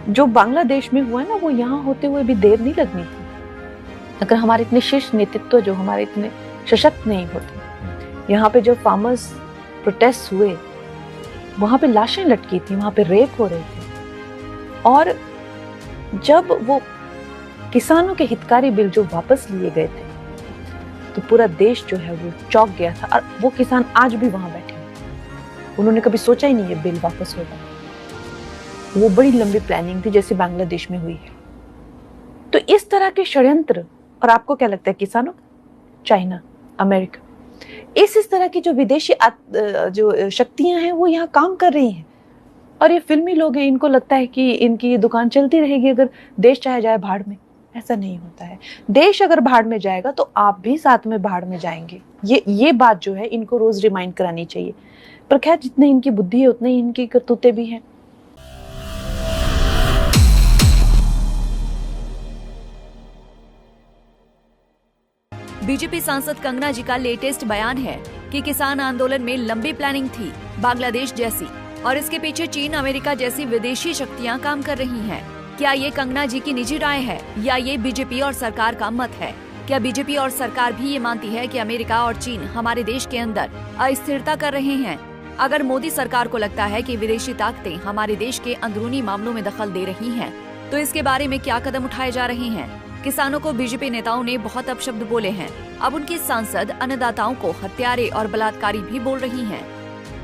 जो बांग्लादेश में हुआ ना, वो यहाँ होते हुए भी देर नहीं लगनी थी। अगर हमारे इतने शीर्ष नेतृत्व जो हमारे इतने सशक्त नहीं होते। यहाँ पे जो फार्मर्स प्रोटेस्ट हुए, वहां पे लाशें लटकी थी, वहां पे रेप हो रहे थे। और जब वो किसानों के हितकारी बिल जो वापस लिए गए थे, तो पूरा देश जो है वो चौंक गया था। और वो किसान आज भी वहां बैठे हैं। उन्होंने कभी सोचा ही नहीं है बिल वापस होगा। वो बड़ी लंबी प्लानिंग थी, जैसे बांग्लादेश में हुई है। तो इस तरह के षड्यंत्र, और आपको क्या लगता है, किसानों, चाइना, अमेरिका, इस तरह की जो विदेशी जो शक्तियां हैं वो यहाँ काम कर रही हैं। और ये फिल्मी लोग हैं, इनको लगता है कि इनकी दुकान चलती रहेगी अगर देश चाहे जाए भाड़ में। ऐसा नहीं होता है। देश अगर भाड़ में जाएगा तो आप भी साथ में भाड़ में जाएंगे। ये बात जो है इनको रोज रिमाइंड करानी चाहिए। पर खैर, जितनी इनकी बुद्धि है उतनी इनकी करतूतें भी हैं। बीजेपी सांसद कंगना जी का लेटेस्ट बयान है कि किसान आंदोलन में लंबी प्लानिंग थी, बांग्लादेश जैसी, और इसके पीछे चीन, अमेरिका जैसी विदेशी शक्तियां काम कर रही हैं। क्या ये कंगना जी की निजी राय है या ये बीजेपी और सरकार का मत है? क्या बीजेपी और सरकार भी ये मानती है कि अमेरिका और चीन हमारे देश के अंदर अस्थिरता कर रहे हैं? अगर मोदी सरकार को लगता है कि विदेशी ताकतें हमारे देश के अंदरूनी मामलों में दखल दे रही हैं, तो इसके बारे में क्या कदम उठाए जा रहे हैं? किसानों को बीजेपी नेताओं ने बहुत अपशब्द बोले हैं। अब उनकी सांसद अन्नदाताओं को हत्यारे और बलात्कारी भी बोल रही हैं।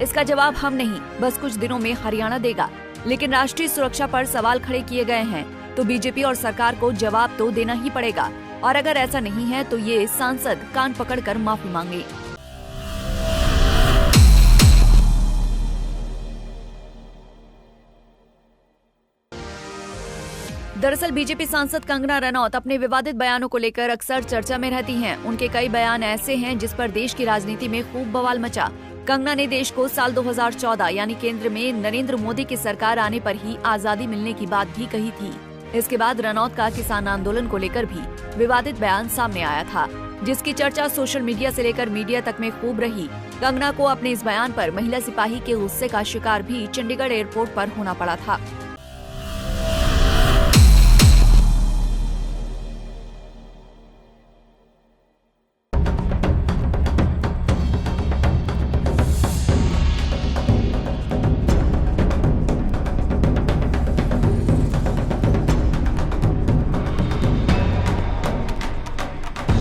इसका जवाब हम नहीं, बस कुछ दिनों में हरियाणा देगा। लेकिन राष्ट्रीय सुरक्षा पर सवाल खड़े किए गए हैं, तो बीजेपी और सरकार को जवाब तो देना ही पड़ेगा। और अगर ऐसा नहीं है तो ये सांसद कान पकड़कर माफी मांगे। दरअसल बीजेपी सांसद कंगना रनौत अपने विवादित बयानों को लेकर अक्सर चर्चा में रहती हैं। उनके कई बयान ऐसे हैं जिस पर देश की राजनीति में खूब बवाल मचा। कंगना ने देश को साल 2014 यानी केंद्र में नरेंद्र मोदी की सरकार आने पर ही आजादी मिलने की बात भी कही थी। इसके बाद रनौत का किसान आंदोलन को लेकर भी विवादित बयान सामने आया था, जिसकी चर्चा सोशल मीडिया से लेकर मीडिया तक में खूब रही। कंगना को अपने इस बयान पर महिला सिपाही के गुस्से का शिकार भी चंडीगढ़ एयरपोर्ट पर होना पड़ा था।